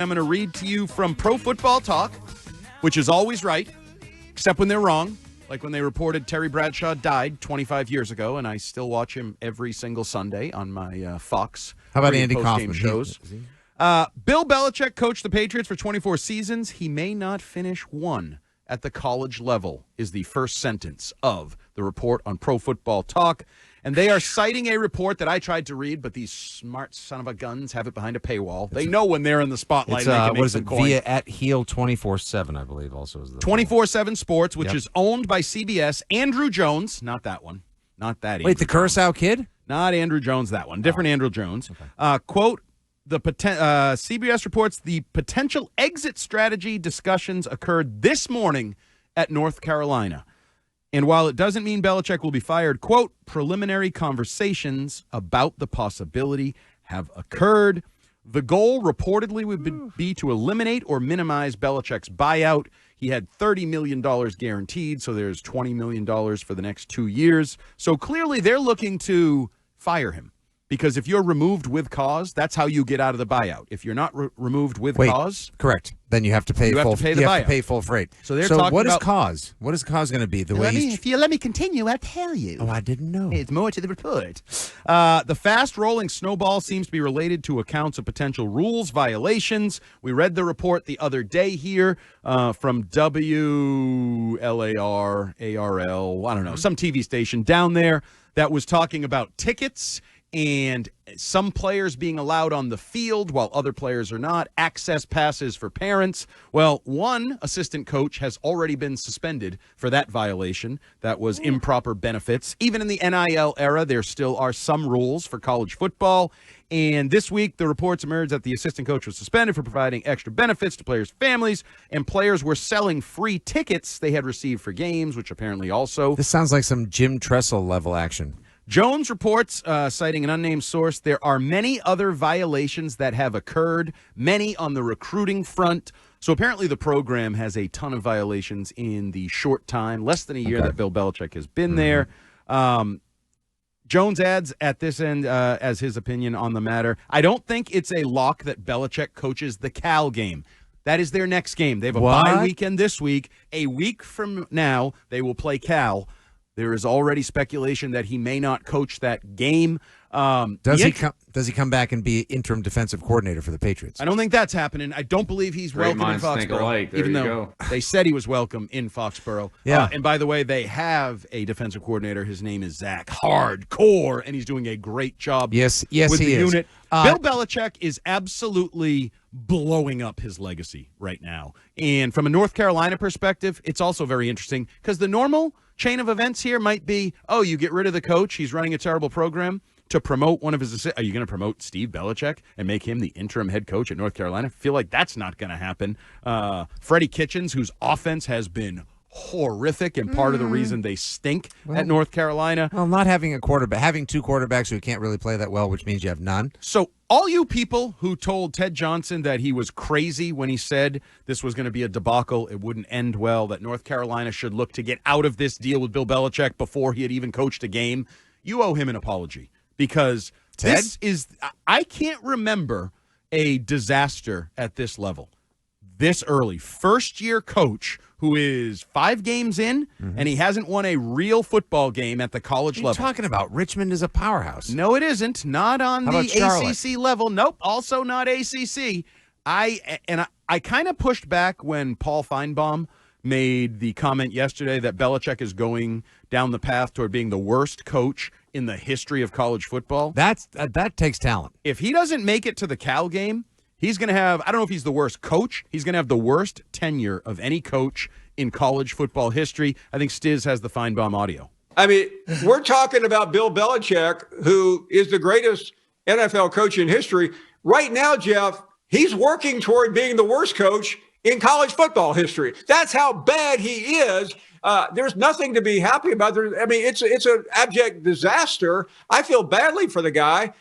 I'm going to read to you from Pro Football Talk, which is always right, except when they're wrong, like when they reported Terry Bradshaw died 25 years ago, and I still watch him every single Sunday on my Fox. How about Andy Kaufman? Shows. Bill Belichick coached the Patriots for 24 seasons. He may not finish one at the college level, is the first sentence of the report on Pro Football Talk. And they are citing a report that I tried to read, but these smart son of a guns have it behind a paywall. They know when they're in the spotlight. What is it? Via at Heel 24/7, I believe, also is the 24/7 Sports, which is owned by CBS. Andrew Jones, not that one, not that. Wait, the Curacao kid? Not Andrew Jones, that one. Different Andrew Jones. Okay. Quote: CBS reports the potential exit strategy discussions occurred this morning at North Carolina. And while it doesn't mean Belichick will be fired, quote, preliminary conversations about the possibility have occurred. The goal reportedly would be to eliminate or minimize Belichick's buyout. He had $30 million guaranteed, so there's $20 million for the next 2 years. So clearly they're looking to fire him. Because if you're removed with cause, that's how you get out of the buyout. If you're not removed with cause, correct. Then you have to pay full. You have to pay full freight. So they're talking what is about cause? What is cause going to be? If you let me continue, I'll tell you. Oh, I didn't know. It's more to the report. The fast-rolling snowball seems to be related to accounts of potential rules violations. We read the report the other day here from WLAR, ARL, I don't know, some TV station down there that was talking about tickets and some players being allowed on the field while other players are not, access passes for parents. Well, one assistant coach has already been suspended for that violation. That was improper benefits. Even in the NIL era, there still are some rules for college football. And this week, the reports emerged that the assistant coach was suspended for providing extra benefits to players' families, and players were selling free tickets they had received for games, which apparently also... This sounds like some Jim Tressel level action. Jones reports, citing an unnamed source, there are many other violations that have occurred, many on the recruiting front. So apparently the program has a ton of violations in the short time, less than a year that Bill Belichick has been there. Jones adds at this end, as his opinion on the matter, I don't think it's a lock that Belichick coaches the Cal game. That is their next game. They have a bye weekend this week. A week from now, they will play Cal. There is already speculation that he may not coach that game. Does he come back and be interim defensive coordinator for the Patriots? I don't think that's happening. I don't believe he's welcome in Foxborough, even though they said he was welcome in Foxborough. Yeah. And by the way, they have a defensive coordinator. His name is Zach Hardcore, and he's doing a great job with the he is. unit. Bill Belichick is absolutely blowing up his legacy right now. And from a North Carolina perspective, it's also very interesting because the normal chain of events here might be, oh, you get rid of the coach, he's running a terrible program, to promote one of his assistants. Are you going to promote Steve Belichick and make him the interim head coach at North Carolina? I feel like that's not going to happen. Freddie Kitchens, whose offense has been horrific and part of the reason they stink at North Carolina. Well, not having a quarterback, having two quarterbacks who can't really play that well, which means you have none. So all you people who told Ted Johnson that he was crazy when he said this was going to be a debacle, it wouldn't end well, that North Carolina should look to get out of this deal with Bill Belichick before he had even coached a game, you owe him an apology. Because this is, I can't remember a disaster at this level, this early. First-year coach who is 5 games in, and he hasn't won a real football game at the college level. What are you talking about? Richmond is a powerhouse. No, it isn't. Not on the ACC level. Nope, also not ACC. I kind of pushed back when Paul Feinbaum made the comment yesterday that Belichick is going down the path toward being the worst coach in the history of college football. That takes talent. If he doesn't make it to the Cal game, he's going to have, I don't know if he's the worst coach, he's going to have the worst tenure of any coach in college football history. I think Stiz has the Feinbaum audio. I mean, we're talking about Bill Belichick, who is the greatest NFL coach in history. Right now, Jeff, he's working toward being the worst coach in college football history. That's how bad he is. There's nothing to be happy about. It's an abject disaster. I feel badly for the guy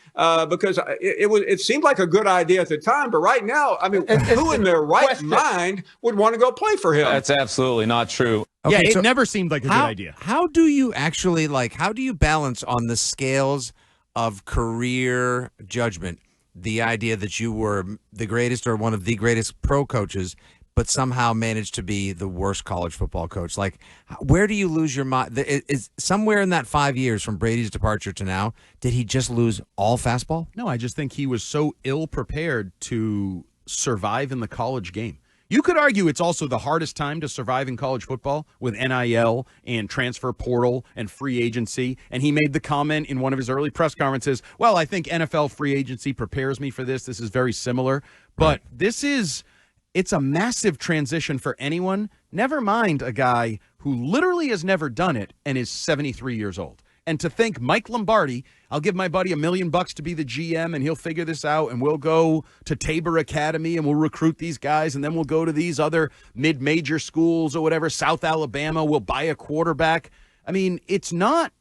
because it seemed like a good idea at the time, but right now, I mean, who in their right mind would want to go play for him? That's absolutely not true. Okay, yeah, it never seemed like a good idea. How do you actually how do you balance on the scales of career judgment the idea that you were the greatest or one of the greatest pro coaches, but somehow managed to be the worst college football coach. Like, where do you lose your mind? Is somewhere in that 5 years from Brady's departure to now, did he just lose all fastball? No, I just think he was so ill prepared to survive in the college game. You could argue it's also the hardest time to survive in college football with NIL and transfer portal and free agency. And he made the comment in one of his early press conferences, well, I think NFL free agency prepares me for this. This is very similar. But it's a massive transition for anyone, never mind a guy who literally has never done it and is 73 years old. And to think Mike Lombardi, I'll give my buddy $1 million to be the GM and he'll figure this out and we'll go to Tabor Academy and we'll recruit these guys and then we'll go to these other mid-major schools or whatever, South Alabama, we'll buy a quarterback. I mean, it's not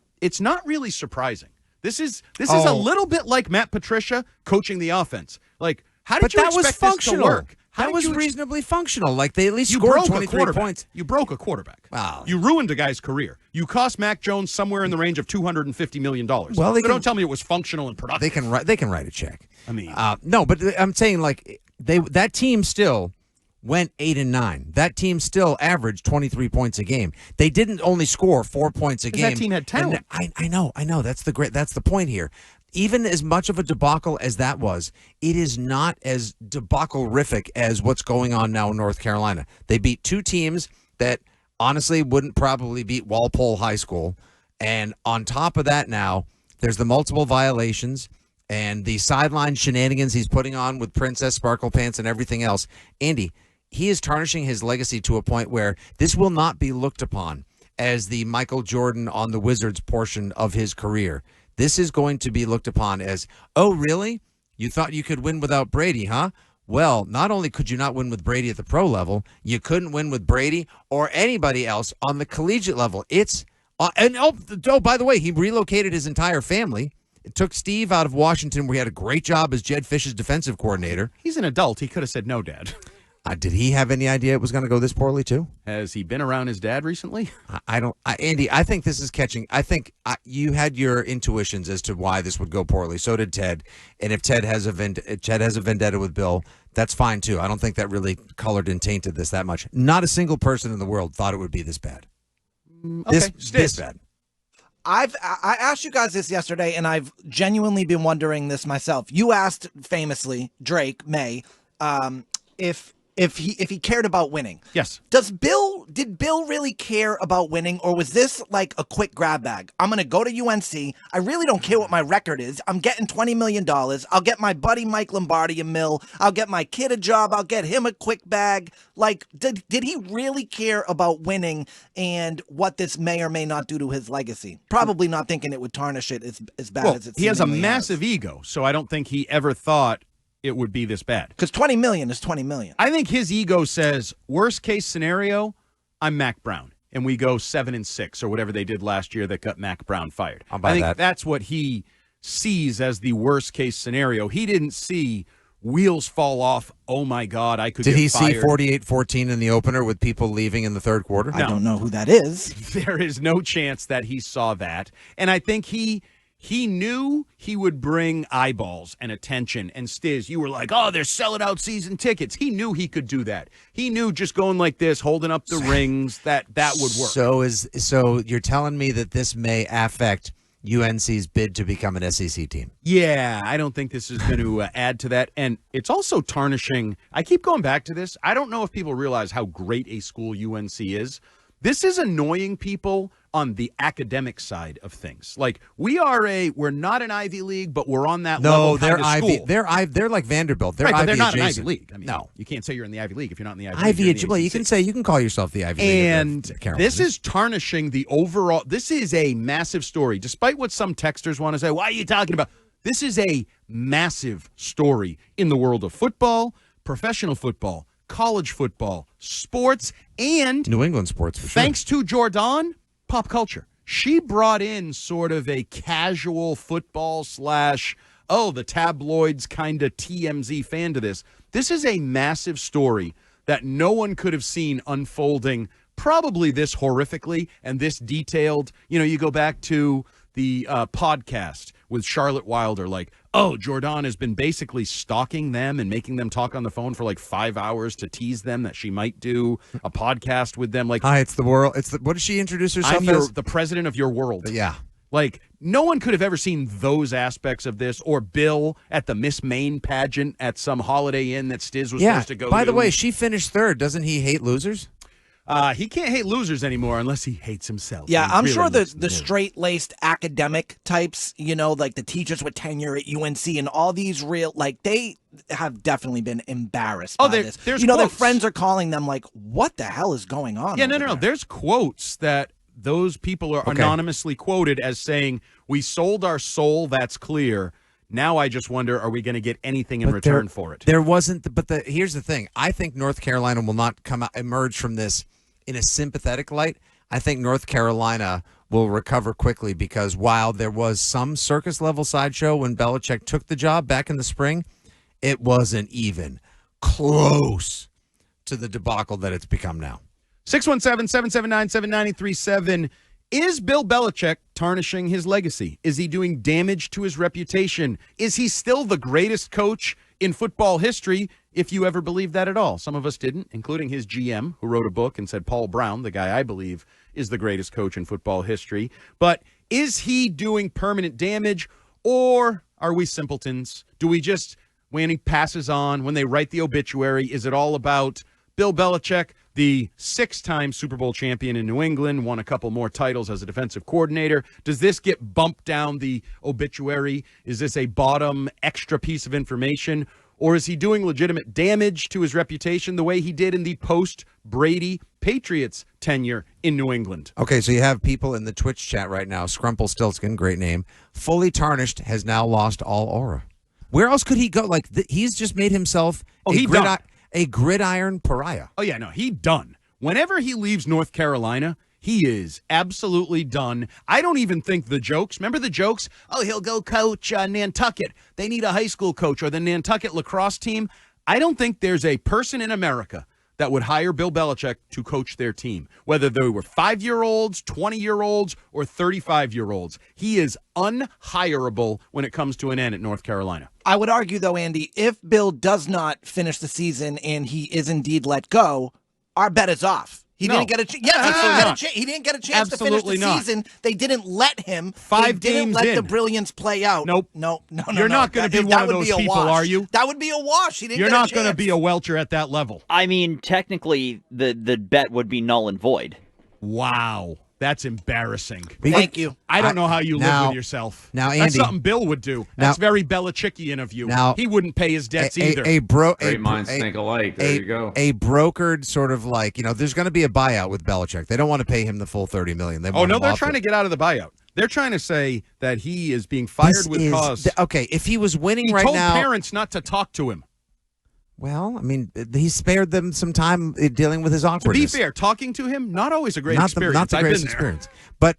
really surprising. This is a little bit like Matt Patricia coaching the offense. Like, how did you expect this to work? That was reasonably functional. Like, they at least scored 23 points. You broke a quarterback. Wow. You ruined a guy's career. You cost Mac Jones somewhere in the range of $250 million. Well, don't tell me it was functional and productive. They can write a check. I mean, no, but I'm saying, like, that team still went 8-9. That team still averaged 23 points a game. They didn't only score 4 points a game. That team had talent. I know. That's the point here. Even as much of a debacle as that was, it is not as debacle-rific as what's going on now in North Carolina. They beat two teams that honestly wouldn't probably beat Walpole High School. And on top of that now, there's the multiple violations and the sideline shenanigans he's putting on with Princess Sparkle Pants and everything else. Andy, he is tarnishing his legacy to a point where this will not be looked upon as the Michael Jordan on the Wizards portion of his career. This is going to be looked upon as, oh, really? You thought you could win without Brady, huh? Well, not only could you not win with Brady at the pro level, you couldn't win with Brady or anybody else on the collegiate level. By the way, he relocated his entire family. It took Steve out of Washington, where he had a great job as Jed Fish's defensive coordinator. He's an adult. He could have said no, Dad. Did he have any idea it was going to go this poorly, too? Has he been around his dad recently? Andy, I think this is catching. I think you had your intuitions as to why this would go poorly. So did Ted. And if Ted has a vendetta with Bill, that's fine, too. I don't think that really colored and tainted this that much. Not a single person in the world thought it would be this bad. This bad. I asked you guys this yesterday, and I've genuinely been wondering this myself. You asked famously, Drake May, if he cared about winning. Yes. Did Bill really care about winning, or was this like a quick grab bag? I'm going to go to UNC. I really don't care what my record is. I'm getting $20 million. I'll get my buddy Mike Lombardi $1 million. I'll get my kid a job. I'll get him a quick bag. Like, did he really care about winning and what this may or may not do to his legacy? Probably not thinking it would tarnish it as bad as it. He has a massive ego, so I don't think he ever thought it would be this bad. Because $20 million is $20 million. I think his ego says, worst case scenario, I'm Mac Brown, and we go 7-6 or whatever they did last year that got Mac Brown fired. I think that's what he sees as the worst case scenario. He didn't see wheels fall off. Oh my God, I could get fired. Did he see 48-14 in the opener with people leaving in the third quarter? I don't know who that is. There is no chance that he saw that. And I think he knew he would bring eyeballs and attention. And Stiz, you were like, oh, they're selling out season tickets. He knew he could do that. He knew just going like this, holding up the rings, that would work. So you're telling me that this may affect UNC's bid to become an SEC team? Yeah, I don't think this is going to add to that. And it's also tarnishing. I keep going back to this. I don't know if people realize how great a school UNC is. This is annoying people on the academic side of things. Like, we're not an Ivy League, but we're on that level. No, they're Ivy. They're like Vanderbilt. They're right, Ivy but they're not adjacent. an Ivy League. I mean, no, you can't say you're in the Ivy League if you're not in the Ivy League. Well, you can call yourself the Ivy League. And this is tarnishing the overall. This is a massive story, despite what some texters want to say. Why are you talking about? This is a massive story in the world of football, professional football, college football, sports, and New England sports, for sure. Thanks to Jordan, pop culture. She brought in sort of a casual football / the tabloids kind of TMZ fan to this. This is a massive story that no one could have seen unfolding probably this horrifically and this detailed. You know, you go back to the podcast with Charlotte Wilder, like, oh, Jordan has been basically stalking them and making them talk on the phone for like 5 hours to tease them that she might do a podcast with them. Like, hi, it's the world. What does she introduce herself I'm as? the president of your world. Yeah. Like, no one could have ever seen those aspects of this, or Bill at the Miss Maine pageant at some Holiday Inn that Stiz was supposed to go to. By the way, she finished third. Doesn't he hate losers? He can't hate losers anymore unless he hates himself. Yeah, He I'm really sure needs the to. straight-laced academic types, like the teachers with tenure at UNC and all these they have definitely been embarrassed by this. There's their quotes. friends are calling them like, what the hell is going on? Yeah, over no. there? There's quotes that those people are anonymously quoted as saying, we sold our soul, that's clear. Now I just wonder, are we going to get anything in return for it? There wasn't, here's the thing. I think North Carolina will not emerge from this in a sympathetic light. I think North Carolina will recover quickly because while there was some circus-level sideshow when Belichick took the job back in the spring, it wasn't even close to the debacle that it's become now. 617-779-7937. Is Bill Belichick tarnishing his legacy? Is he doing damage to his reputation? Is he still the greatest coach in football history, if you ever believe that at all? Some of us didn't, including his GM, who wrote a book and said Paul Brown, the guy I believe is the greatest coach in football history. But is he doing permanent damage, or are we simpletons? Do we just, when he passes on, when they write the obituary, is it all about Bill Belichick, the 6-time Super Bowl champion in New England, won a couple more titles as a defensive coordinator? Does this get bumped down the obituary? Is this a bottom extra piece of information? Or is he doing legitimate damage to his reputation the way he did in the post-Brady Patriots tenure in New England? Okay, so you have people in the Twitch chat right now. Scrumple Stiltskin, great name. Fully tarnished, has now lost all aura. Where else could he go? Like, he's just made himself a gridiron pariah. Oh, yeah, no, he done. Whenever he leaves North Carolina, he is absolutely done. I don't even think the jokes, remember the jokes? Oh, he'll go coach Nantucket. They need a high school coach, or the Nantucket lacrosse team. I don't think there's a person in America that would hire Bill Belichick to coach their team, whether they were 5-year-olds, 20-year-olds, or 35-year-olds. He is unhireable when it comes to an end at North Carolina. I would argue, though, Andy, if Bill does not finish the season and he is indeed let go, our bet is off. He didn't get a chance. Yes, he didn't get a chance to finish the season. They didn't let him. They didn't let the brilliance play out. Nope. No. You're not going to be one of those people, are you? That would be a wash. You're not going to be a welcher at that level. I mean, technically, the bet would be null and void. Wow. That's embarrassing. Thank you. I don't know how you live with yourself. Now, Andy, that's something Bill would do. That's very Belichickian of you. Now, he wouldn't pay his debts either. Great minds think alike. There you go. A brokered sort of there's going to be a buyout with Belichick. They don't want to pay him the full $30 million. They're trying to get out of the buyout. They're trying to say that he is being fired with cause. Okay, if he was winning he right told now, parents not to talk to him. Well, I mean, he spared them some time dealing with his awkwardness. To be fair, talking to him, not always a great experience. Not the greatest I've been experience. But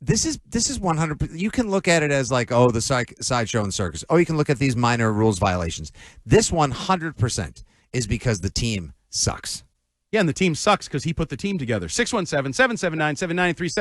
this is 100%. You can look at it as like, oh, the sideshow and circus. Oh, you can look at these minor rules violations. This 100% is because the team sucks. Yeah, and the team sucks because he put the team together. 617-779-7937.